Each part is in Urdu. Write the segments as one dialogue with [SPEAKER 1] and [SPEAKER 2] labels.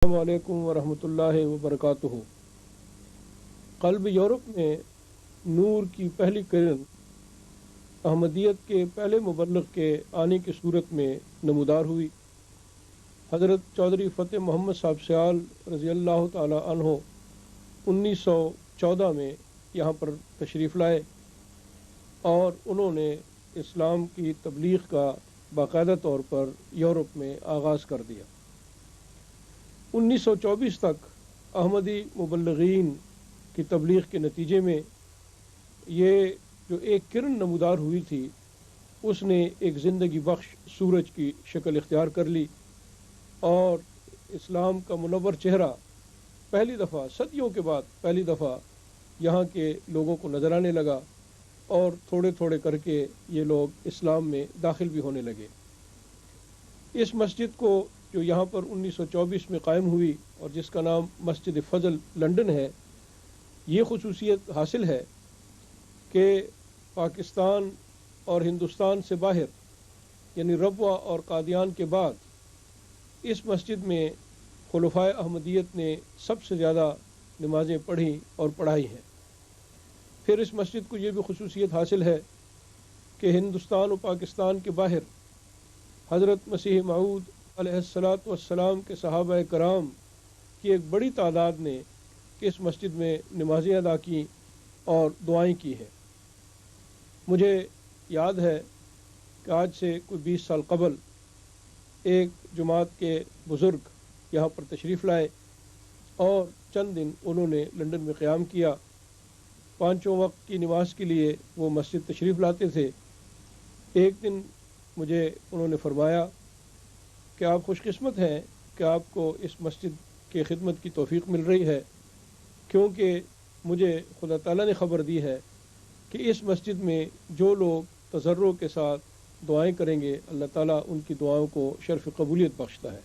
[SPEAKER 1] السلام علیکم ورحمۃ اللہ وبرکاتہ۔ قلب یورپ میں نور کی پہلی کرن احمدیت کے پہلے مبلغ کے آنے کی صورت میں نمودار ہوئی۔ حضرت چودھری فتح محمد صاحب سیال رضی اللہ تعالی عنہ 1914 میں یہاں پر تشریف لائے اور انہوں نے اسلام کی تبلیغ کا باقاعدہ طور پر یورپ میں آغاز کر دیا۔ 1924 تک احمدی مبلغین کی تبلیغ کے نتیجے میں یہ جو ایک کرن نمودار ہوئی تھی اس نے ایک زندگی بخش سورج کی شکل اختیار کر لی اور اسلام کا منور چہرہ پہلی دفعہ صدیوں کے بعد پہلی دفعہ یہاں کے لوگوں کو نظر آنے لگا اور تھوڑے تھوڑے کر کے یہ لوگ اسلام میں داخل بھی ہونے لگے۔ اس مسجد کو جو یہاں پر 1924 میں قائم ہوئی اور جس کا نام مسجد فضل لنڈن ہے، یہ خصوصیت حاصل ہے کہ پاکستان اور ہندوستان سے باہر یعنی ربوہ اور قادیان کے بعد اس مسجد میں خلفائے احمدیت نے سب سے زیادہ نمازیں پڑھی اور پڑھائی ہیں۔ پھر اس مسجد کو یہ بھی خصوصیت حاصل ہے کہ ہندوستان و پاکستان کے باہر حضرت مسیح موعود علیہ الصلاۃ والسلام کے صحابہ کرام کی ایک بڑی تعداد نے اس مسجد میں نمازیں ادا کی اور دعائیں کی ہیں۔ مجھے یاد ہے کہ آج سے کوئی 20 سال قبل ایک جماعت کے بزرگ یہاں پر تشریف لائے اور چند دن انہوں نے لنڈن میں قیام کیا۔ 5 وقت کی نماز کے لیے وہ مسجد تشریف لاتے تھے۔ ایک دن مجھے انہوں نے فرمایا کہ آپ خوش قسمت ہیں کہ آپ کو اس مسجد کی خدمت کی توفیق مل رہی ہے، کیونکہ مجھے خدا تعالیٰ نے خبر دی ہے کہ اس مسجد میں جو لوگ تضرع کے ساتھ دعائیں کریں گے اللہ تعالیٰ ان کی دعاؤں کو شرف قبولیت بخشتا ہے۔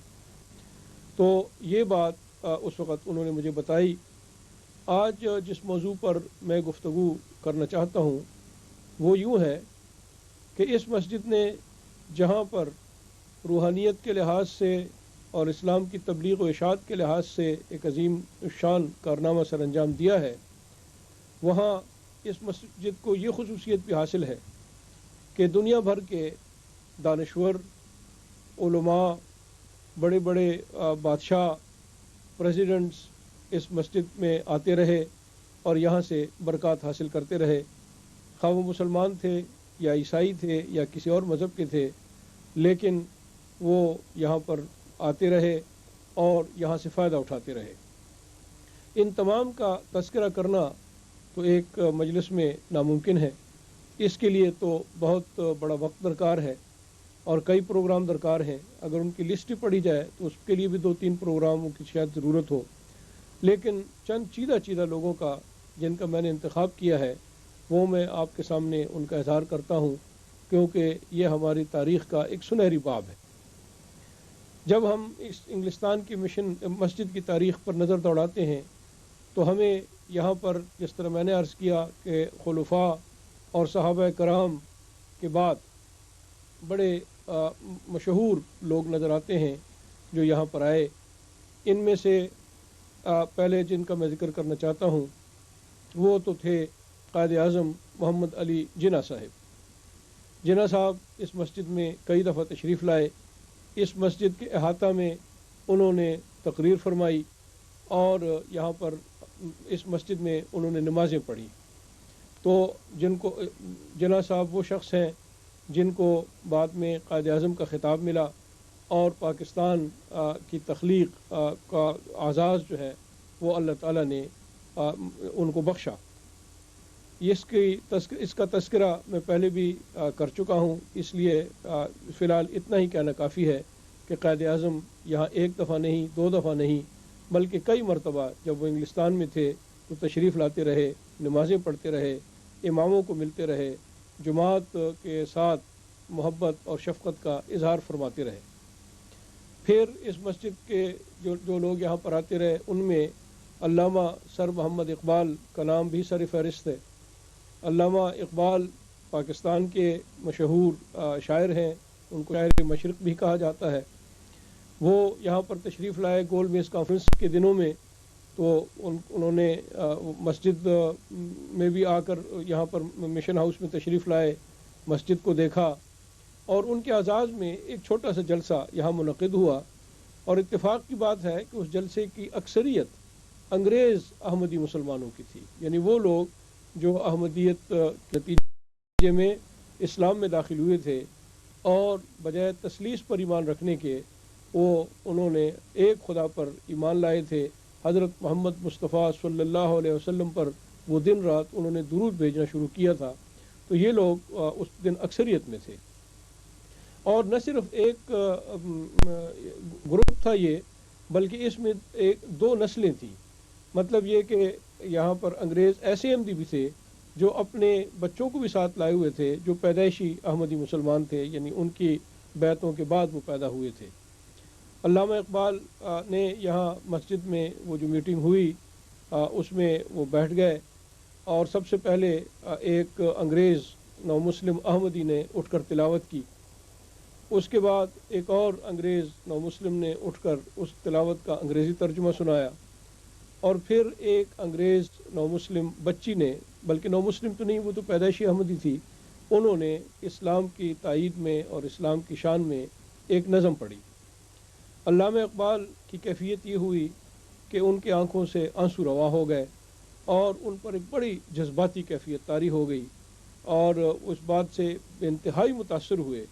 [SPEAKER 1] تو یہ بات اس وقت انہوں نے مجھے بتائی۔ آج جس موضوع پر میں گفتگو کرنا چاہتا ہوں وہ یوں ہے کہ اس مسجد نے جہاں پر روحانیت کے لحاظ سے اور اسلام کی تبلیغ و اشاعت کے لحاظ سے ایک عظیم شان کارنامہ سر انجام دیا ہے، وہاں اس مسجد کو یہ خصوصیت بھی حاصل ہے کہ دنیا بھر کے دانشور، علماء، بڑے بڑے بادشاہ، پریزیڈنٹس اس مسجد میں آتے رہے اور یہاں سے برکات حاصل کرتے رہے، خواہ وہ مسلمان تھے یا عیسائی تھے یا کسی اور مذہب کے تھے، لیکن وہ یہاں پر آتے رہے اور یہاں سے فائدہ اٹھاتے رہے۔ ان تمام کا تذکرہ کرنا تو ایک مجلس میں ناممکن ہے، اس کے لیے تو بہت بڑا وقت درکار ہے اور کئی پروگرام درکار ہیں۔ اگر ان کی لسٹ پڑھی جائے تو اس کے لیے بھی 2-3 پروگراموں کی شاید ضرورت ہو، لیکن چند چیدہ لوگوں کا جن کا میں نے انتخاب کیا ہے وہ میں آپ کے سامنے ان کا اظہار کرتا ہوں، کیونکہ یہ ہماری تاریخ کا ایک سنہری باب ہے۔ جب ہم اس انگلستان کی مسجد کی تاریخ پر نظر دوڑاتے ہیں تو ہمیں یہاں پر جس طرح میں نے عرض کیا کہ خلفاء اور صحابہ کرام کے بعد بڑے مشہور لوگ نظر آتے ہیں جو یہاں پر آئے۔ ان میں سے پہلے جن کا میں ذکر کرنا چاہتا ہوں وہ تو تھے قائد اعظم محمد علی جناح صاحب۔ جناح صاحب اس مسجد میں کئی دفعہ تشریف لائے، اس مسجد کے احاطہ میں انہوں نے تقریر فرمائی اور یہاں پر اس مسجد میں انہوں نے نمازیں پڑھی۔ تو جن کو جناح صاحب وہ شخص ہیں جن کو بعد میں قائد اعظم کا خطاب ملا اور پاکستان کی تخلیق کا اعزاز جو ہے وہ اللہ تعالیٰ نے ان کو بخشا۔ اس کا تذکرہ میں پہلے بھی کر چکا ہوں، اس لیے فی الحال اتنا ہی کہنا کافی ہے کہ قائد اعظم یہاں 1 دفعہ نہیں، 2 دفعہ نہیں بلکہ کئی مرتبہ جب وہ انگلستان میں تھے تو تشریف لاتے رہے، نمازیں پڑھتے رہے، اماموں کو ملتے رہے، جماعت کے ساتھ محبت اور شفقت کا اظہار فرماتے رہے۔ پھر اس مسجد کے جو لوگ یہاں پر آتے رہے ان میں علامہ سر محمد اقبال کا نام بھی سر فہرست ہے۔ علامہ اقبال پاکستان کے مشہور شاعر ہیں، ان کو شاعر مشرق بھی کہا جاتا ہے۔ وہ یہاں پر تشریف لائے گول میز کانفرنس کے دنوں میں، تو انہوں نے مسجد میں بھی آ کر یہاں پر مشن ہاؤس میں تشریف لائے، مسجد کو دیکھا، اور ان کے اعزاز میں ایک چھوٹا سا جلسہ یہاں منعقد ہوا، اور اتفاق کی بات ہے کہ اس جلسے کی اکثریت انگریز احمدی مسلمانوں کی تھی، یعنی وہ لوگ جو احمدیت کے نتیجے میں اسلام میں داخل ہوئے تھے اور بجائے تثلیث پر ایمان رکھنے کے انہوں نے ایک خدا پر ایمان لائے تھے، حضرت محمد مصطفیٰ صلی اللہ علیہ وسلم پر وہ دن رات انہوں نے درود بھیجنا شروع کیا تھا، تو یہ لوگ اس دن اکثریت میں تھے۔ اور نہ صرف ایک گروپ تھا یہ، بلکہ اس میں دو نسلیں تھیں، مطلب یہ کہ یہاں پر انگریز ایسے احمدی بھی تھے جو اپنے بچوں کو بھی ساتھ لائے ہوئے تھے، جو پیدائشی احمدی مسلمان تھے، یعنی ان کی بیعتوں کے بعد وہ پیدا ہوئے تھے۔ علامہ اقبال نے یہاں مسجد میں وہ جو میٹنگ ہوئی اس میں وہ بیٹھ گئے، اور سب سے پہلے ایک انگریز نو مسلم احمدی نے اٹھ کر تلاوت کی، اس کے بعد ایک اور انگریز نو مسلم نے اٹھ کر اس تلاوت کا انگریزی ترجمہ سنایا، اور پھر ایک انگریز نو مسلم بچی نے، بلکہ نو مسلم تو نہیں، وہ تو پیدائشی احمدی تھی، انہوں نے اسلام کی تائید میں اور اسلام کی شان میں ایک نظم پڑھی۔ علامہ اقبال کی کیفیت یہ ہوئی کہ ان کی آنکھوں سے آنسو روا ہو گئے، اور ان پر ایک بڑی جذباتی کیفیت طاری ہو گئی، اور اس بات سے بے انتہائی متاثر ہوئے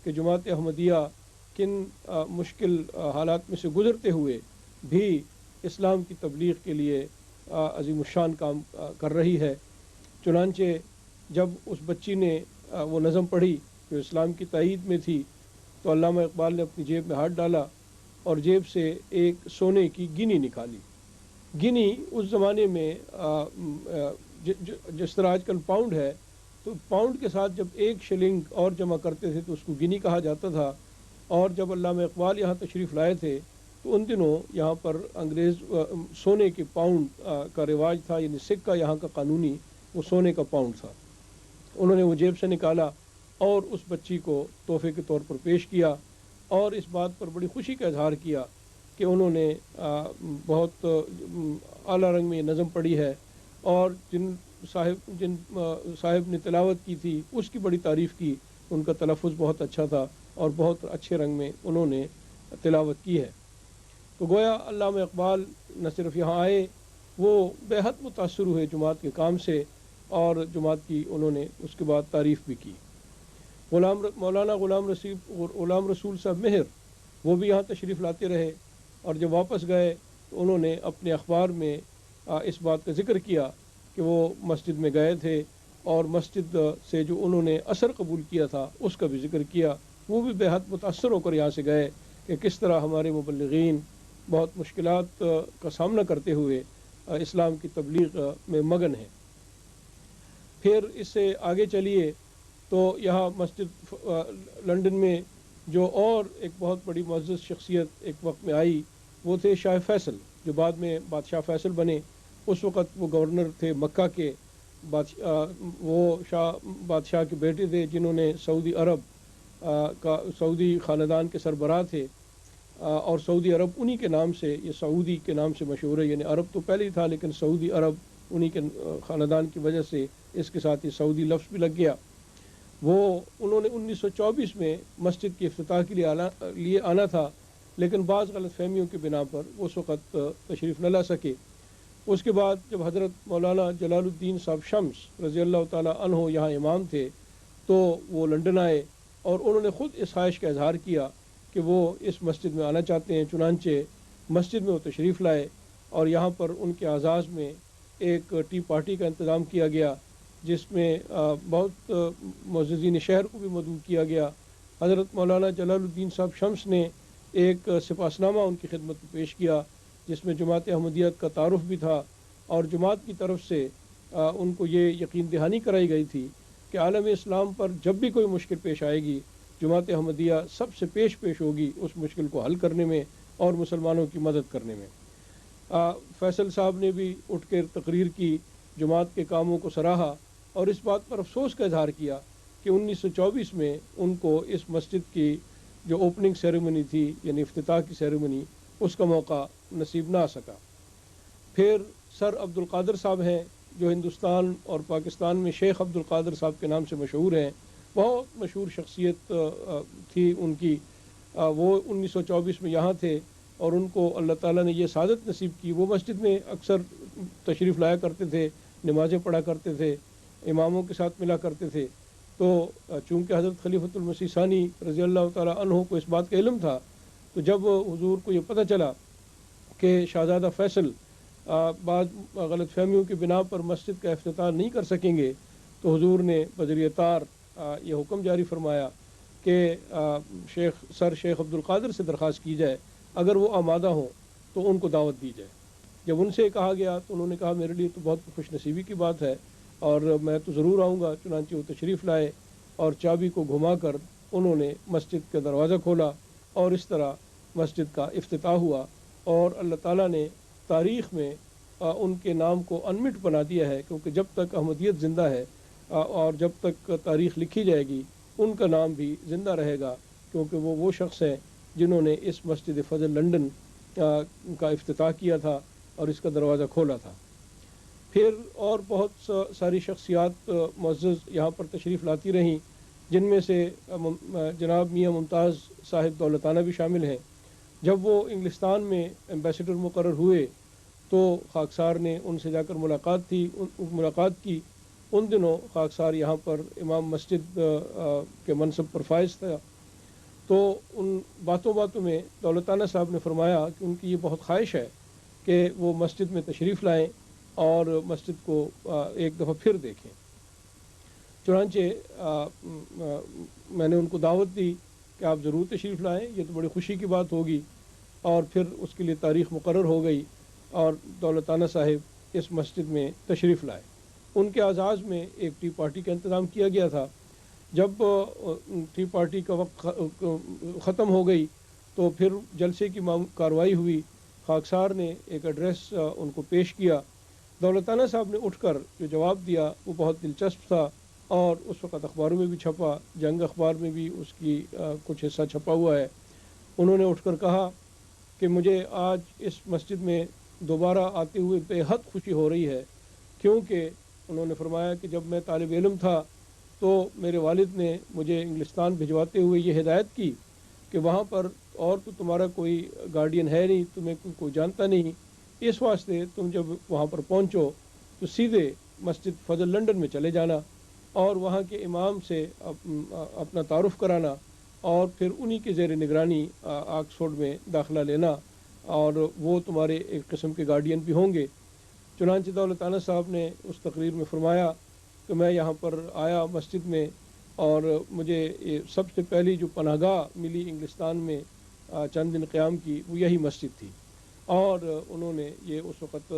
[SPEAKER 1] کہ جماعت احمدیہ کن مشکل حالات میں سے گزرتے ہوئے بھی اسلام کی تبلیغ کے لیے عظیم الشان کام کر رہی ہے۔ چنانچہ جب اس بچی نے وہ نظم پڑھی جو اسلام کی تائید میں تھی، تو علامہ اقبال نے اپنی جیب میں ہاتھ ڈالا اور جیب سے ایک سونے کی گنی نکالی۔ گنی اس زمانے میں جس طرح آج کل پاؤنڈ ہے، تو پاؤنڈ کے ساتھ جب ایک شلنگ اور جمع کرتے تھے تو اس کو گنی کہا جاتا تھا، اور جب علامہ اقبال یہاں تشریف لائے تھے تو ان دنوں یہاں پر انگریز سونے کے پاؤنڈ کا رواج تھا، یعنی سکہ یہاں کا قانونی وہ سونے کا پاؤنڈ تھا۔ انہوں نے وہ جیب سے نکالا اور اس بچی کو تحفے کے طور پر پیش کیا، اور اس بات پر بڑی خوشی کا اظہار کیا کہ انہوں نے بہت اعلیٰ رنگ میں یہ نظم پڑھی ہے، اور جن صاحب نے تلاوت کی تھی اس کی بڑی تعریف کی، ان کا تلفظ بہت اچھا تھا اور بہت اچھے رنگ میں انہوں نے تلاوت کی ہے۔ تو گویا علامہ اقبال نہ صرف یہاں آئے، وہ بے حد متاثر ہوئے جماعت کے کام سے، اور جماعت کی انہوں نے اس کے بعد تعریف بھی کی۔ مولانا غلام رسول صاحب مہر وہ بھی یہاں تشریف لاتے رہے، اور جب واپس گئے تو انہوں نے اپنے اخبار میں اس بات کا ذکر کیا کہ وہ مسجد میں گئے تھے، اور مسجد سے جو انہوں نے اثر قبول کیا تھا اس کا بھی ذکر کیا۔ وہ بھی بے حد متاثر ہو کر یہاں سے گئے کہ کس طرح ہمارے مبلغین بہت مشکلات کا سامنا کرتے ہوئے اسلام کی تبلیغ میں مگن ہیں۔ پھر اس سے آگے چلیے تو یہاں مسجد لندن میں جو اور ایک بہت بڑی معزز شخصیت ایک وقت میں آئی، وہ تھے شاہ فیصل، جو بعد میں بادشاہ فیصل بنے۔ اس وقت وہ گورنر تھے مکہ کے، وہ بادشاہ کے بیٹے تھے جنہوں نے سعودی خاندان کے سربراہ تھے، اور سعودی عرب انہی کے نام سے، یہ سعودی کے نام سے مشہور ہے، یعنی عرب تو پہلے ہی تھا لیکن سعودی عرب انہی کے خاندان کی وجہ سے اس کے ساتھ یہ سعودی لفظ بھی لگ گیا۔ انہوں نے 1924 میں مسجد کے افتتاح کے لیے آنا تھا، لیکن بعض غلط فہمیوں کی بنا پر اس وقت تشریف نہ لا سکے۔ اس کے بعد جب حضرت مولانا جلال الدین صاحب شمس رضی اللہ تعالیٰ عنہ یہاں امام تھے، تو وہ لندن آئے اور انہوں نے خود اس خواہش کا اظہار کیا کہ وہ اس مسجد میں آنا چاہتے ہیں۔ چنانچہ مسجد میں وہ تشریف لائے، اور یہاں پر ان کے اعزاز میں ایک ٹی پارٹی کا انتظام کیا گیا، جس میں بہت معززین شہر کو بھی مدعو کیا گیا۔ حضرت مولانا جلال الدین صاحب شمس نے ایک سپاسنامہ ان کی خدمت میں پیش کیا، جس میں جماعت احمدیت کا تعارف بھی تھا، اور جماعت کی طرف سے ان کو یہ یقین دہانی کرائی گئی تھی کہ عالم اسلام پر جب بھی کوئی مشکل پیش آئے گی، جماعت احمدیہ سب سے پیش ہوگی اس مشکل کو حل کرنے میں اور مسلمانوں کی مدد کرنے میں۔ فیصل صاحب نے بھی اٹھ کر تقریر کی، جماعت کے کاموں کو سراہا، اور اس بات پر افسوس کا اظہار کیا کہ 1924 میں ان کو اس مسجد کی جو اوپننگ سیریمنی تھی یعنی افتتاح کی سیریمنی اس کا موقع نصیب نہ آ سکا۔ پھر سر عبد القادر صاحب ہیں جو ہندوستان اور پاکستان میں شیخ عبد القادر صاحب کے نام سے مشہور ہیں، بہت مشہور شخصیت تھی ان کی۔ وہ 1924 میں یہاں تھے اور ان کو اللہ تعالیٰ نے یہ سعادت نصیب کی۔ وہ مسجد میں اکثر تشریف لایا کرتے تھے، نمازیں پڑھا کرتے تھے، اماموں کے ساتھ ملا کرتے تھے۔ تو چونکہ حضرت خلیفۃ المسیح ثانی رضی اللہ تعالیٰ عنہ کو اس بات کا علم تھا، تو جب حضور کو یہ پتہ چلا کہ شہزادہ فیصل بعض غلط فہمیوں کی بنا پر مسجد کا افتتاح نہیں کر سکیں گے، تو حضور نے بذریعہ طار یہ حکم جاری فرمایا کہ سر شیخ عبد القادر سے درخواست کی جائے، اگر وہ آمادہ ہوں تو ان کو دعوت دی جائے۔ جب ان سے کہا گیا تو انہوں نے کہا میرے لیے تو بہت خوش نصیبی کی بات ہے اور میں تو ضرور آؤں گا۔ چنانچہ وہ تشریف لائے اور چابی کو گھما کر انہوں نے مسجد کا دروازہ کھولا اور اس طرح مسجد کا افتتاح ہوا، اور اللہ تعالیٰ نے تاریخ میں ان کے نام کو انمٹ بنا دیا ہے، کیونکہ جب تک احمدیت زندہ ہے اور جب تک تاریخ لکھی جائے گی ان کا نام بھی زندہ رہے گا، کیونکہ وہ شخص ہیں جنہوں نے اس مسجد فضل لندن کا افتتاح کیا تھا اور اس کا دروازہ کھولا تھا۔ پھر اور بہت ساری شخصیات معزز یہاں پر تشریف لاتی رہیں، جن میں سے جناب میاں ممتاز صاحب دولتانہ بھی شامل ہیں۔ جب وہ انگلستان میں ایمبیسڈر مقرر ہوئے تو خاکسار نے ان سے جا کر ملاقات کی۔ ان دنوں خاکسار یہاں پر امام مسجد کے منصب پر فائز تھا، تو ان باتوں میں دولتانہ صاحب نے فرمایا کہ ان کی یہ بہت خواہش ہے کہ وہ مسجد میں تشریف لائیں اور مسجد کو ایک دفعہ پھر دیکھیں۔ چنانچہ میں نے ان کو دعوت دی کہ آپ ضرور تشریف لائیں، یہ تو بڑی خوشی کی بات ہوگی، اور پھر اس کے لیے تاریخ مقرر ہو گئی اور دولتانہ صاحب اس مسجد میں تشریف لائے۔ ان کے اعزاز میں ایک ٹی پارٹی کا انتظام کیا گیا تھا۔ جب ٹی پارٹی کا وقت ختم ہو گئی تو پھر جلسے کی کارروائی ہوئی۔ خاکسار نے ایک ایڈریس ان کو پیش کیا۔ دولتانہ صاحب نے اٹھ کر جو جواب دیا وہ بہت دلچسپ تھا، اور اس وقت اخباروں میں بھی چھپا، جنگ اخبار میں بھی اس کی کچھ حصہ چھپا ہوا ہے۔ انہوں نے اٹھ کر کہا کہ مجھے آج اس مسجد میں دوبارہ آتے ہوئے بے حد خوشی ہو رہی ہے، کیونکہ انہوں نے فرمایا کہ جب میں طالب علم تھا تو میرے والد نے مجھے انگلستان بھجواتے ہوئے یہ ہدایت کی کہ وہاں پر اور تو تمہارا کوئی گارڈین ہے نہیں، تمہیں کوئی جانتا نہیں، اس واسطے تم جب وہاں پر پہنچو تو سیدھے مسجد فضل لندن میں چلے جانا اور وہاں کے امام سے اپنا تعارف کرانا، اور پھر انہی کے زیر نگرانی آکسفورڈ میں داخلہ لینا، اور وہ تمہارے ایک قسم کے گارڈین بھی ہوں گے۔ چنانچہ دولتانہ صاحب نے اس تقریر میں فرمایا کہ میں یہاں پر آیا مسجد میں، اور مجھے سب سے پہلی جو پناہ گاہ ملی انگلستان میں چند دن قیام کی وہ یہی مسجد تھی، اور انہوں نے یہ اس وقت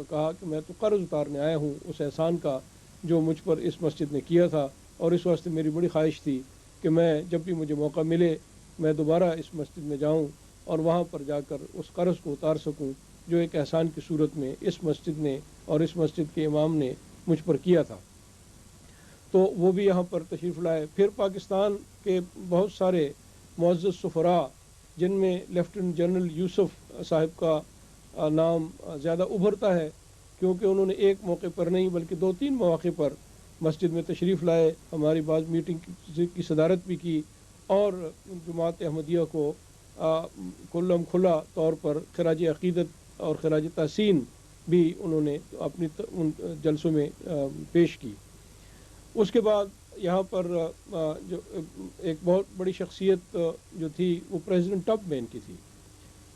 [SPEAKER 1] کہا کہ میں تو قرض اتارنے آیا ہوں اس احسان کا جو مجھ پر اس مسجد نے کیا تھا، اور اس واسطے میری بڑی خواہش تھی کہ میں جب بھی مجھے موقع ملے میں دوبارہ اس مسجد میں جاؤں اور وہاں پر جا کر اس قرض کو اتار سکوں جو ایک احسان کی صورت میں اس مسجد نے اور اس مسجد کے امام نے مجھ پر کیا تھا۔ تو وہ بھی یہاں پر تشریف لائے۔ پھر پاکستان کے بہت سارے معزز سفراء، جن میں لیفٹیننٹ جنرل یوسف صاحب کا نام زیادہ ابھرتا ہے، کیونکہ انہوں نے ایک موقع پر نہیں بلکہ 2-3 مواقع پر مسجد میں تشریف لائے، ہماری بعض میٹنگ کی صدارت بھی کی، اور جماعت احمدیہ کو کھلم کھلا طور پر خراج عقیدت اور خراج تحسین بھی انہوں نے اپنی جلسوں میں پیش کی۔ اس کے بعد یہاں پر جو ایک بہت بڑی شخصیت جو تھی وہ پریزیڈنٹ ٹب مین کی تھی۔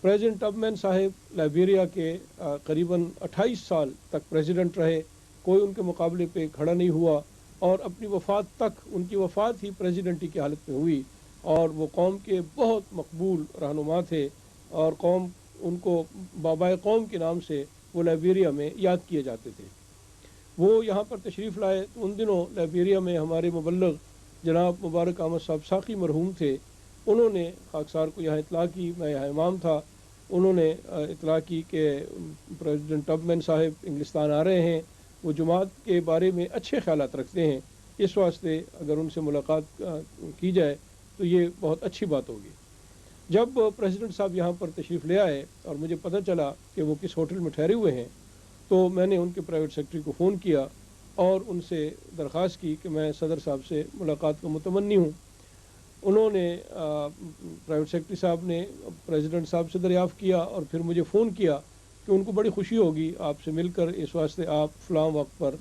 [SPEAKER 1] پریزیڈنٹ ٹب مین صاحب لائبیریا کے قریباً 28 سال تک پریزیڈنٹ رہے، کوئی ان کے مقابلے پہ کھڑا نہیں ہوا، اور اپنی وفات تک، ان کی وفات ہی پریزیڈنٹی کی حالت میں ہوئی، اور وہ قوم کے بہت مقبول رہنما تھے، اور قوم ان کو بابائے قوم کے نام سے وہ لائبیریا میں یاد کیے جاتے تھے۔ وہ یہاں پر تشریف لائے تو ان دنوں لائبیریا میں ہمارے مبلغ جناب مبارک احمد صاحب ساقی مرحوم تھے، انہوں نے خاکسار کو یہاں اطلاع کی، میں یہاں امام تھا، انہوں نے اطلاع کی کہ پریزیڈنٹ ٹب مین صاحب انگلستان آ رہے ہیں، وہ جماعت کے بارے میں اچھے خیالات رکھتے ہیں، اس واسطے اگر ان سے ملاقات کی جائے تو یہ بہت اچھی بات ہوگی۔ جب پریزیڈنٹ صاحب یہاں پر تشریف لے آئے اور مجھے پتہ چلا کہ وہ کس ہوٹل میں ٹھہرے ہوئے ہیں، تو میں نے ان کے پرائیویٹ سیکرٹری کو فون کیا اور ان سے درخواست کی کہ میں صدر صاحب سے ملاقات کا متمنی ہوں۔ انہوں نے پرائیویٹ سیکرٹری صاحب نے پریزیڈنٹ صاحب سے دریافت کیا اور پھر مجھے فون کیا کہ ان کو بڑی خوشی ہوگی آپ سے مل کر، اس واسطے آپ فلاں وقت پر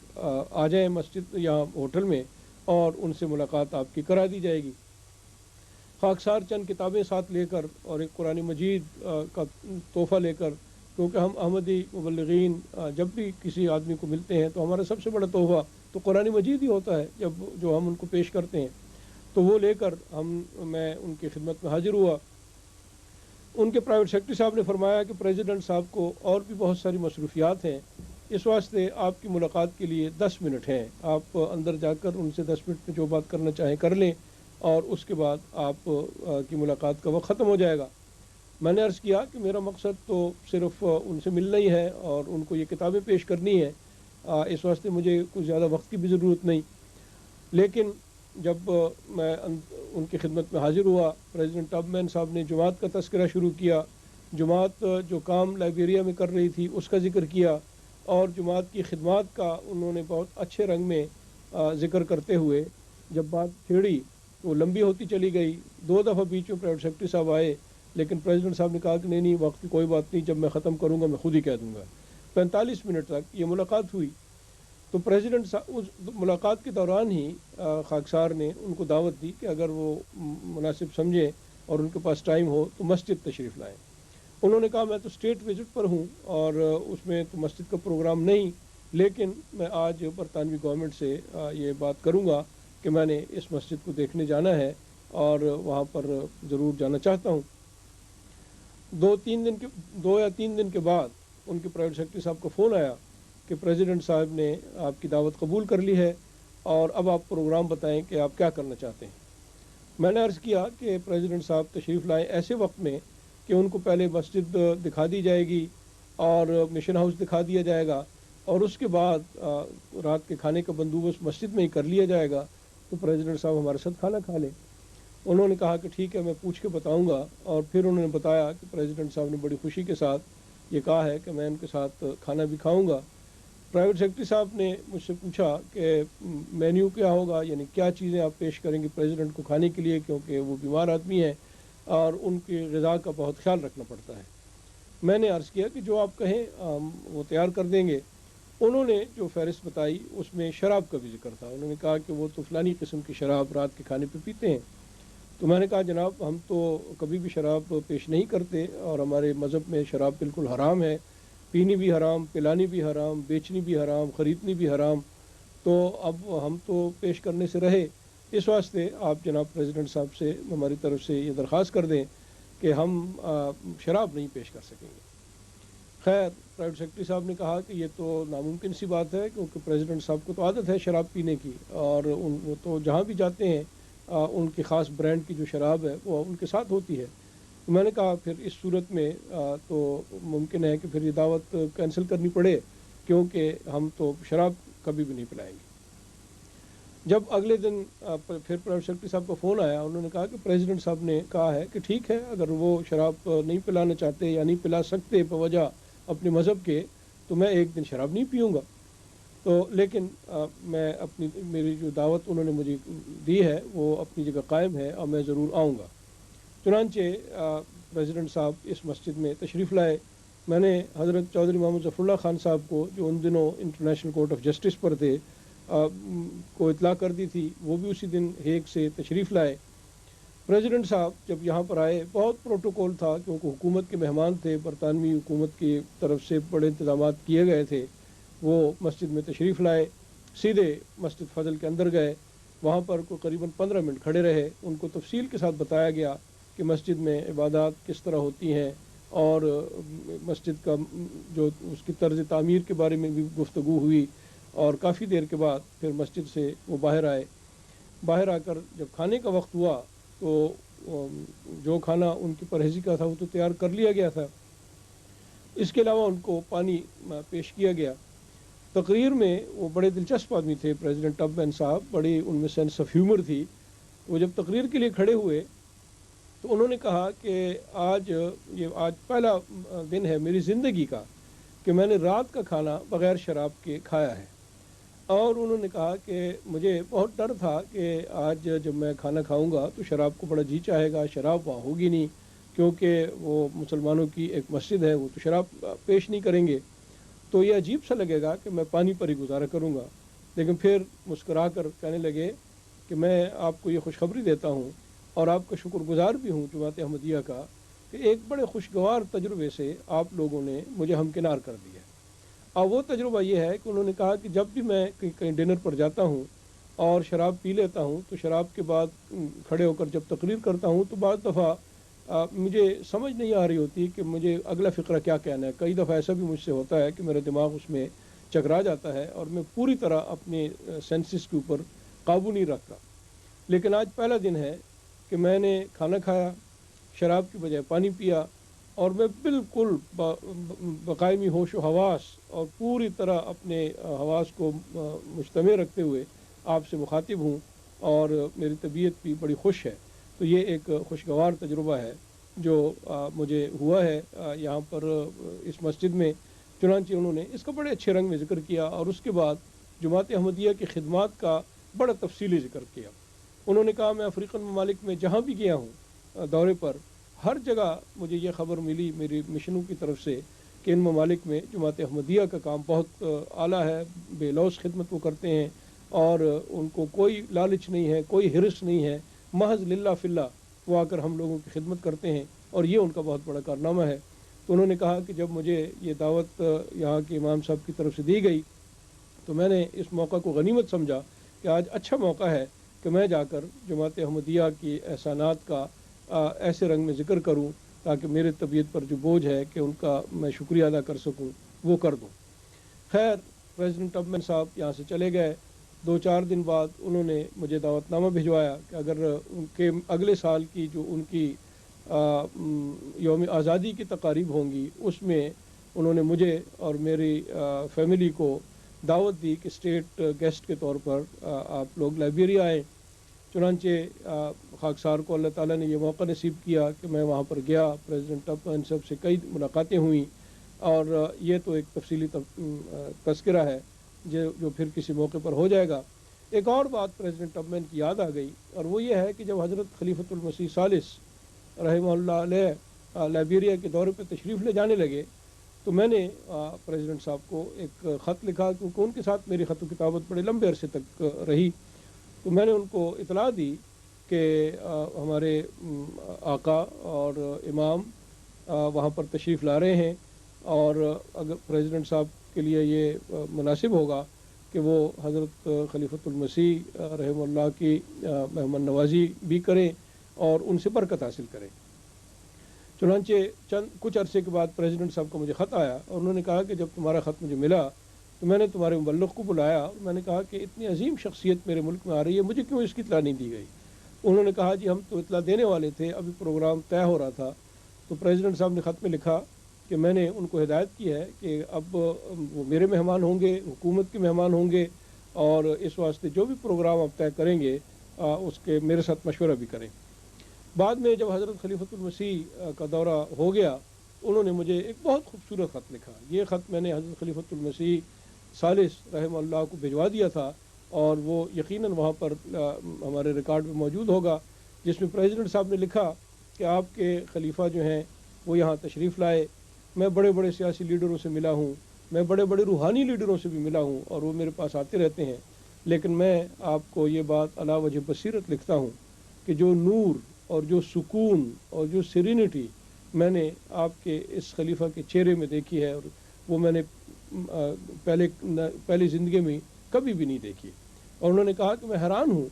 [SPEAKER 1] آ جائیں مسجد یا ہوٹل میں اور ان سے ملاقات آپ کی کرا دی جائے گی۔ خاکسار چند کتابیں ساتھ لے کر اور ایک قرآن مجید کا تحفہ لے کر، کیونکہ ہم احمدی مبلغین جب بھی کسی آدمی کو ملتے ہیں تو ہمارا سب سے بڑا تحفہ تو قرآن مجید ہی ہوتا ہے جو ہم ان کو پیش کرتے ہیں، تو وہ لے کر میں ان کی خدمت میں حاضر ہوا۔ ان کے پرائیویٹ سیکرٹری صاحب نے فرمایا کہ پریزیڈنٹ صاحب کو اور بھی بہت ساری مصروفیات ہیں، اس واسطے آپ کی ملاقات کے لیے 10 منٹ ہیں، آپ اندر جا کر ان سے 10 منٹ میں جو بات کرنا چاہیں کر لیں اور اس کے بعد آپ کی ملاقات کا وقت ختم ہو جائے گا۔ میں نے عرض کیا کہ میرا مقصد تو صرف ان سے ملنا ہی ہے اور ان کو یہ کتابیں پیش کرنی ہیں، اس واسطے مجھے کچھ زیادہ وقت کی بھی ضرورت نہیں۔ لیکن جب میں ان کی خدمت میں حاضر ہوا، پریزیڈنٹ ٹب مین صاحب نے جماعت کا تذکرہ شروع کیا، جماعت جو کام لائبیریا میں کر رہی تھی اس کا ذکر کیا، اور جماعت کی خدمات کا انہوں نے بہت اچھے رنگ میں ذکر کرتے ہوئے جب بات چھیڑی تو وہ لمبی ہوتی چلی گئی۔ 2 دفعہ بیچ میں پرائیویٹ سیکرٹری صاحب آئے، لیکن پریزیڈنٹ صاحب نے کہا کہ نہیں وقت کی کوئی بات نہیں، جب میں ختم کروں گا میں خود ہی کہہ دوں گا۔ 45 منٹ تک یہ ملاقات ہوئی۔ تو پریزیڈنٹ صاحب اس ملاقات کے دوران ہی خاکسار نے ان کو دعوت دی کہ اگر وہ مناسب سمجھیں اور ان کے پاس ٹائم ہو تو مسجد تشریف لائیں۔ انہوں نے کہا میں تو اسٹیٹ وزٹ پر ہوں اور اس میں تو مسجد کا پروگرام نہیں، لیکن میں آج برطانوی گورنمنٹ سے یہ بات کروں گا کہ میں نے اس مسجد کو دیکھنے جانا ہے اور وہاں پر ضرور جانا چاہتا ہوں۔ 2 یا 3 دن کے بعد ان کے پرائیویٹ سیکرٹری صاحب کا فون آیا کہ پریزیڈنٹ صاحب نے آپ کی دعوت قبول کر لی ہے اور اب آپ پروگرام بتائیں کہ آپ کیا کرنا چاہتے ہیں۔ میں نے عرض کیا کہ پریزیڈنٹ صاحب تشریف لائیں ایسے وقت میں کہ ان کو پہلے مسجد دکھا دی جائے گی اور مشن ہاؤس دکھا دیا جائے گا اور اس کے بعد رات کے کھانے کا بندوبست مسجد میں ہی کر لیا جائے گا، تو پریزیڈنٹ صاحب ہمارے ساتھ کھانا کھا لیں۔ انہوں نے کہا کہ ٹھیک ہے میں پوچھ کے بتاؤں گا، اور پھر انہوں نے بتایا کہ پریزیڈنٹ صاحب نے بڑی خوشی کے ساتھ یہ کہا ہے کہ میں ان کے ساتھ کھانا بھی کھاؤں گا۔ پرائیویٹ سیکرٹری صاحب نے مجھ سے پوچھا کہ مینیو کیا ہوگا، یعنی کیا چیزیں آپ پیش کریں گے پریزیڈنٹ کو کھانے کے لیے، کیونکہ وہ بیمار آدمی ہیں اور ان کی غذا کا بہت خیال رکھنا پڑتا ہے۔ میں نے عرض کیا کہ جو آپ کہیں وہ تیار کر دیں گے۔ انہوں نے جو فہرست بتائی اس میں شراب کا بھی ذکر تھا۔ انہوں نے کہا کہ وہ تو فلانی قسم کی شراب رات کے کھانے پہ پیتے ہیں۔ تو میں نے کہا جناب ہم تو کبھی بھی شراب پیش نہیں کرتے اور ہمارے مذہب میں شراب بالکل حرام ہے، پینی بھی حرام، پلانی بھی حرام، بیچنی بھی حرام، خریدنی بھی حرام، تو اب ہم تو پیش کرنے سے رہے۔ اس واسطے آپ جناب پریزیڈنٹ صاحب سے ہماری طرف سے یہ درخواست کر دیں کہ ہم شراب نہیں پیش کر سکیں گے۔ خیر پرائیویٹ سیکرٹری صاحب نے کہا کہ یہ تو ناممکن سی بات ہے، کیونکہ پریزیڈنٹ صاحب کو تو عادت ہے شراب پینے کی اور وہ تو جہاں بھی جاتے ہیں ان کی خاص برانڈ کی جو شراب ہے وہ ان کے ساتھ ہوتی ہے۔ میں نے کہا پھر اس صورت میں تو ممکن ہے کہ پھر یہ دعوت کینسل کرنی پڑے، کیونکہ ہم تو شراب کبھی بھی نہیں پلائیں گے۔ جب اگلے دن پھر پرائیویٹ سیکرٹری صاحب کا فون آیا، انہوں نے کہا کہ پریزیڈنٹ صاحب نے کہا ہے کہ ٹھیک ہے اگر وہ شراب نہیں پلانا چاہتے یا نہیں پلا سکتے بوجہ اپنے مذہب کے، تو میں ایک دن شراب نہیں پیوں گا، تو لیکن میں میری جو دعوت انہوں نے مجھے دی ہے وہ اپنی جگہ قائم ہے اور میں ضرور آؤں گا۔ چنانچہ پریزیڈنٹ صاحب اس مسجد میں تشریف لائے۔ میں نے حضرت چودھری محمد ظفر اللہ خان صاحب کو جو ان دنوں انٹرنیشنل کورٹ آف جسٹس پر تھے کو اطلاع کر دی تھی، وہ بھی اسی دن ہیگ سے تشریف لائے۔ پریزیڈنٹ صاحب جب یہاں پر آئے بہت پروٹوکول تھا، کیونکہ حکومت کے مہمان تھے، برطانوی حکومت کی طرف سے بڑے انتظامات کیے گئے تھے۔ وہ مسجد میں تشریف لائے، سیدھے مسجد فضل کے اندر گئے، وہاں پر کو قریباً 15 منٹ کھڑے رہے۔ ان کو تفصیل کے ساتھ بتایا گیا کہ مسجد میں عبادات کس طرح ہوتی ہیں اور مسجد کا جو اس کی طرز تعمیر کے بارے میں بھی گفتگو ہوئی، اور کافی دیر کے بعد پھر مسجد سے وہ باہر آئے۔ باہر آ کر جب کھانے کا وقت ہوا تو جو کھانا ان کی پرہیزی کا تھا وہ تو تیار کر لیا گیا تھا، اس کے علاوہ ان کو پانی پیش کیا گیا۔ تقریر میں وہ بڑے دلچسپ آدمی تھے پریزیڈنٹ ٹب مین صاحب، بڑی ان میں سینس آف ہیومر تھی۔ وہ جب تقریر کے لیے کھڑے ہوئے تو انہوں نے کہا کہ آج پہلا دن ہے میری زندگی کا کہ میں نے رات کا کھانا بغیر شراب کے کھایا ہے، اور انہوں نے کہا کہ مجھے بہت ڈر تھا کہ آج جب میں کھانا کھاؤں گا تو شراب کو بڑا جی چاہے گا، شراب وہاں ہوگی نہیں، کیونکہ وہ مسلمانوں کی ایک مسجد ہے، وہ تو شراب پیش نہیں کریں گے، تو یہ عجیب سا لگے گا کہ میں پانی پر ہی گزارا کروں گا۔ لیکن پھر مسکرا کر کہنے لگے کہ میں آپ کو یہ خوشخبری دیتا ہوں اور آپ کا شکر گزار بھی ہوں جماعت احمدیہ کا کہ ایک بڑے خوشگوار تجربے سے آپ لوگوں نے مجھے ہمکنار کر دیا۔ اب وہ تجربہ یہ ہے کہ انہوں نے کہا کہ جب بھی میں کہیں ڈنر پر جاتا ہوں اور شراب پی لیتا ہوں تو شراب کے بعد کھڑے ہو کر جب تقریر کرتا ہوں تو بعض دفعہ مجھے سمجھ نہیں آ رہی ہوتی کہ مجھے اگلا فقرہ کیا کہنا ہے۔ کئی دفعہ ایسا بھی مجھ سے ہوتا ہے کہ میرا دماغ اس میں چکرا جاتا ہے اور میں پوری طرح اپنے سینسز کے اوپر قابو نہیں رکھتا۔ لیکن آج پہلا دن ہے کہ میں نے کھانا کھایا، شراب کی بجائے پانی پیا، اور میں بالکل بقائمی ہوش و حواس اور پوری طرح اپنے حواس کو مجتمع رکھتے ہوئے آپ سے مخاطب ہوں، اور میری طبیعت بھی بڑی خوش ہے۔ تو یہ ایک خوشگوار تجربہ ہے جو مجھے ہوا ہے یہاں پر اس مسجد میں۔ چنانچہ انہوں نے اس کا بڑے اچھے رنگ میں ذکر کیا، اور اس کے بعد جماعت احمدیہ کی خدمات کا بڑا تفصیلی ذکر کیا۔ انہوں نے کہا میں افریقن ممالک میں جہاں بھی گیا ہوں دورے پر، ہر جگہ مجھے یہ خبر ملی میری مشنوں کی طرف سے کہ ان ممالک میں جماعت احمدیہ کا کام بہت اعلیٰ ہے، بے لوث خدمت وہ کرتے ہیں، اور ان کو کوئی لالچ نہیں ہے، کوئی حرص نہیں ہے، محض للہ فی اللہ وہ آ کر ہم لوگوں کی خدمت کرتے ہیں، اور یہ ان کا بہت بڑا کارنامہ ہے۔ تو انہوں نے کہا کہ جب مجھے یہ دعوت یہاں کے امام صاحب کی طرف سے دی گئی تو میں نے اس موقع کو غنیمت سمجھا کہ آج اچھا موقع ہے کہ میں جا کر جماعت احمدیہ کی احسانات کا ایسے رنگ میں ذکر کروں تاکہ میرے طبیعت پر جو بوجھ ہے کہ ان کا میں شکریہ ادا کر سکوں وہ کر دوں۔ خیر، پریزیڈنٹ ٹبمین صاحب یہاں سے چلے گئے۔ 2-4 دن بعد انہوں نے مجھے دعوت نامہ بھجوایا کہ اگر ان کے اگلے سال کی جو ان کی یوم آزادی کی تقاریب ہوں گی اس میں انہوں نے مجھے اور میری فیملی کو دعوت دی کہ اسٹیٹ گیسٹ کے طور پر آپ لوگ لائبیریا آئیں۔ چنانچہ خاکسار کو اللہ تعالیٰ نے یہ موقع نصیب کیا کہ میں وہاں پر گیا، پریزیڈنٹ ٹبمین صاحب سے کئی ملاقاتیں ہوئیں، اور یہ تو ایک تفصیلی تذکرہ ہے جو پھر کسی موقع پر ہو جائے گا۔ ایک اور بات پریزیڈنٹ ٹبمین کی یاد آ گئی، اور وہ یہ ہے کہ جب حضرت خلیفۃ المسیح ثالث رحمہ اللہ علیہ لائبیریا کے دورے پہ تشریف لے جانے لگے تو میں نے پریزیڈنٹ صاحب کو ایک خط لکھا، کیونکہ ان کے ساتھ میری خط و کتابت بڑے لمبے عرصے تک رہی۔ تو میں نے ان کو اطلاع دی کہ ہمارے آقا اور امام وہاں پر تشریف لا رہے ہیں، اور اگر پریزیڈنٹ صاحب کے لیے یہ مناسب ہوگا کہ وہ حضرت خلیفۃ المسیح رحمہ اللہ کی مہمان نوازی بھی کریں اور ان سے برکت حاصل کریں۔ چنانچہ کچھ عرصے کے بعد پریزیڈنٹ صاحب کا مجھے خط آیا، اور انہوں نے کہا کہ جب تمہارا خط مجھے ملا تو میں نے تمہارے مبلغ کو بلایا، اور میں نے کہا کہ اتنی عظیم شخصیت میرے ملک میں آ رہی ہے، مجھے کیوں اس کی اطلاع نہیں دی گئی؟ انہوں نے کہا جی ہم تو اطلاع دینے والے تھے، ابھی پروگرام طے ہو رہا تھا۔ تو پریزیڈنٹ صاحب نے خط میں لکھا کہ میں نے ان کو ہدایت کی ہے کہ اب وہ میرے مہمان ہوں گے، حکومت کے مہمان ہوں گے، اور اس واسطے جو بھی پروگرام آپ طے کریں گے اس کے میرے ساتھ مشورہ بھی کریں۔ بعد میں جب حضرت خلیفۃ المسیح کا دورہ ہو گیا انہوں نے مجھے ایک بہت خوبصورت خط لکھا۔ یہ خط میں نے حضرت خلیفۃ المسیح ثالث رحمہ اللہ کو بھجوا دیا تھا، اور وہ یقیناً وہاں پر ہمارے ریکارڈ میں موجود ہوگا، جس میں پریزیڈنٹ صاحب نے لکھا کہ آپ کے خلیفہ جو ہیں وہ یہاں تشریف لائے، میں بڑے بڑے سیاسی لیڈروں سے ملا ہوں، میں بڑے بڑے روحانی لیڈروں سے بھی ملا ہوں، اور وہ میرے پاس آتے رہتے ہیں، لیکن میں آپ کو یہ بات علی وجہ بصیرت لکھتا ہوں کہ جو نور اور جو سکون اور جو سیرینٹی میں نے آپ کے اس خلیفہ کے چہرے میں دیکھی ہے، اور وہ میں نے پہلی زندگی میں کبھی بھی نہیں دیکھی۔ اور انہوں نے کہا کہ میں حیران ہوں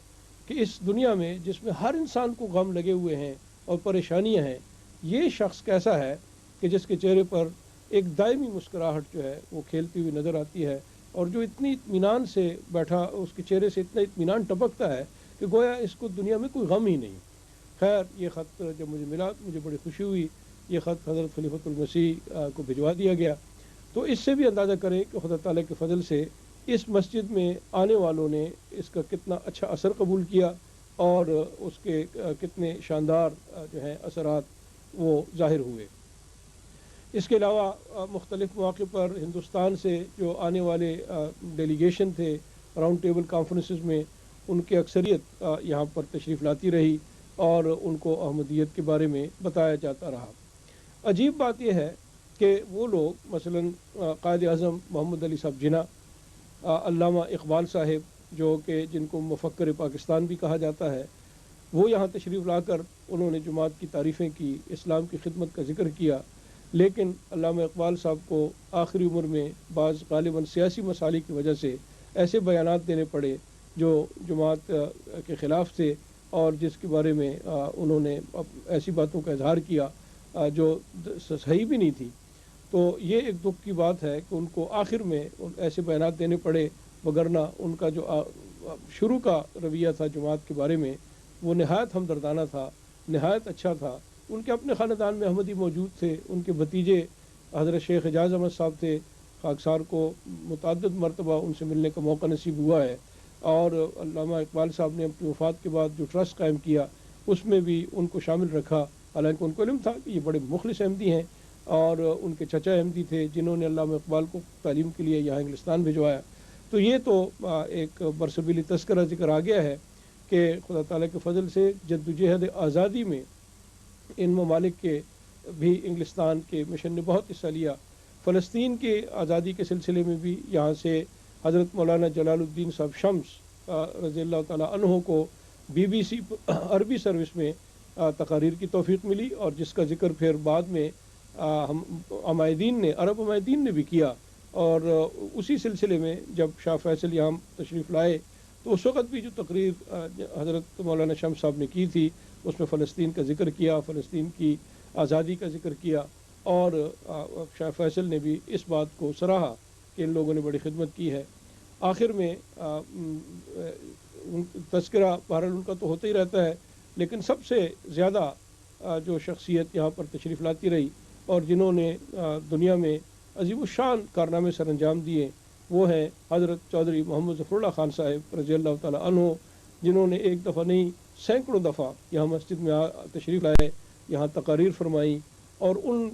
[SPEAKER 1] کہ اس دنیا میں جس میں ہر انسان کو غم لگے ہوئے ہیں اور پریشانیاں ہیں، یہ شخص کیسا ہے کہ جس کے چہرے پر ایک دائمی مسکراہٹ جو ہے وہ کھیلتی ہوئی نظر آتی ہے، اور جو اتنی اطمینان سے بیٹھا، اس کے چہرے سے اتنا اطمینان ٹپکتا ہے کہ گویا اس کو دنیا میں کوئی غم ہی نہیں۔ خیر، یہ خط جب مجھے ملا مجھے بڑی خوشی ہوئی، یہ خط حضرت خلیفۃ المسیح کو بھجوا دیا گیا۔ تو اس سے بھی اندازہ کریں کہ خدا تعالیٰ کے فضل سے اس مسجد میں آنے والوں نے اس کا کتنا اچھا اثر قبول کیا، اور اس کے کتنے شاندار جو ہیں اثرات وہ ظاہر ہوئے۔ اس کے علاوہ مختلف مواقع پر ہندوستان سے جو آنے والے ڈیلیگیشن تھے راؤنڈ ٹیبل کانفرنسز میں، ان کی اکثریت یہاں پر تشریف لاتی رہی اور ان کو احمدیت کے بارے میں بتایا جاتا رہا۔ عجیب بات یہ ہے کہ وہ لوگ مثلاً قائد اعظم محمد علی صاحب جناح، علامہ اقبال صاحب جو کہ جن کو مفکر پاکستان بھی کہا جاتا ہے، وہ یہاں تشریف لا کر انہوں نے جماعت کی تعریفیں کی، اسلام کی خدمت کا ذکر کیا، لیکن علامہ اقبال صاحب کو آخری عمر میں بعض غالباً سیاسی مسائل کی وجہ سے ایسے بیانات دینے پڑے جو جماعت کے خلاف تھے، اور جس کے بارے میں انہوں نے ایسی باتوں کا اظہار کیا جو صحیح بھی نہیں تھی۔ تو یہ ایک دکھ کی بات ہے کہ ان کو آخر میں ایسے بیانات دینے پڑے، وگرنہ ان کا جو شروع کا رویہ تھا جماعت کے بارے میں وہ نہایت ہمدردانہ تھا، نہایت اچھا تھا۔ ان کے اپنے خاندان میں احمدی موجود تھے، ان کے بھتیجے حضرت شیخ اعجاز احمد صاحب تھے، خاکسار کو متعدد مرتبہ ان سے ملنے کا موقع نصیب ہوا ہے، اور علامہ اقبال صاحب نے اپنی وفات کے بعد جو ٹرسٹ قائم کیا اس میں بھی ان کو شامل رکھا، حالانکہ ان کو علم تھا کہ یہ بڑے مخلص احمدی ہیں، اور ان کے چچا احمدی تھے جنہوں نے علامہ اقبال کو تعلیم کے لیے یہاں انگلستان بھجوایا۔ تو یہ تو ایک برسبیلی تذکرہ ذکر آ گیا ہے کہ خدا تعالیٰ کے فضل سے جدوجہد آزادی میں ان ممالک کے بھی انگلستان کے مشن نے بہت حصہ لیا۔ فلسطین کے آزادی کے سلسلے میں بھی یہاں سے حضرت مولانا جلال الدین صاحب شمس رضی اللہ تعالیٰ عنہ کو BBC عربی سروس میں تقاریر کی توفیق ملی، اور جس کا ذکر پھر بعد میں ہم عمائدین نے، عرب عمائدین نے بھی کیا، اور اسی سلسلے میں جب شاہ فیصل یہاں تشریف لائے تو اس وقت بھی جو تقریر حضرت مولانا شمس صاحب نے کی تھی اس میں فلسطین کا ذکر کیا، فلسطین کی آزادی کا ذکر کیا، اور شاہ فیصل نے بھی اس بات کو سراہا کہ ان لوگوں نے بڑی خدمت کی ہے۔ آخر میں تذکرہ بہرحال ان کا تو ہوتا ہی رہتا ہے، لیکن سب سے زیادہ جو شخصیت یہاں پر تشریف لاتی رہی اور جنہوں نے دنیا میں عظیم الشان کارنامے سر انجام دیے وہ ہیں حضرت چودھری محمد ظفر اللہ خان صاحب رضی اللہ تعالیٰ عنہ، جنہوں نے ایک دفعہ نہیں سینکڑوں دفعہ یہاں مسجد میں تشریف لائے، یہاں تقاریر فرمائی، اور ان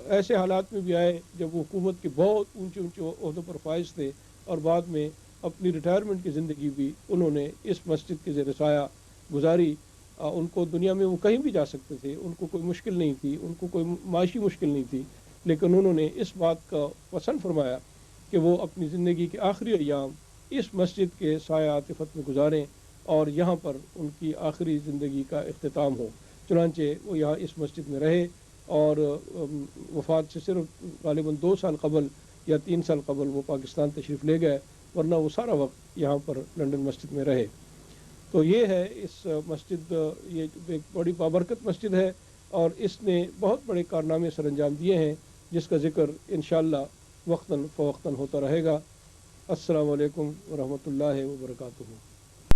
[SPEAKER 1] ایسے حالات میں بھی آئے جب وہ حکومت کے بہت اونچے اونچے عہدوں پر فائز تھے، اور بعد میں اپنی ریٹائرمنٹ کی زندگی بھی انہوں نے اس مسجد کے زیر سایہ گزاری۔ ان کو دنیا میں وہ کہیں بھی جا سکتے تھے، ان کو کوئی مشکل نہیں تھی، ان کو کوئی معاشی مشکل نہیں تھی، لیکن انہوں نے اس بات کا پسند فرمایا کہ وہ اپنی زندگی کے آخری ایام اس مسجد کے سایہ عاطفت میں گزاریں اور یہاں پر ان کی آخری زندگی کا اختتام ہو۔ چنانچہ وہ یہاں اس مسجد میں رہے، اور وفات سے صرف غالباً 2 سال قبل یا 3 سال قبل وہ پاکستان تشریف لے گئے، ورنہ وہ سارا وقت یہاں پر لنڈن مسجد میں رہے۔ تو یہ ہے اس مسجد، یہ ایک بڑی بابرکت مسجد ہے، اور اس نے بہت بڑے کارنامے سر انجام دیے ہیں جس کا ذکر انشاءاللہ وقتاً فوقتاً ہوتا رہے گا۔ السلام علیکم ورحمۃ اللہ وبرکاتہ۔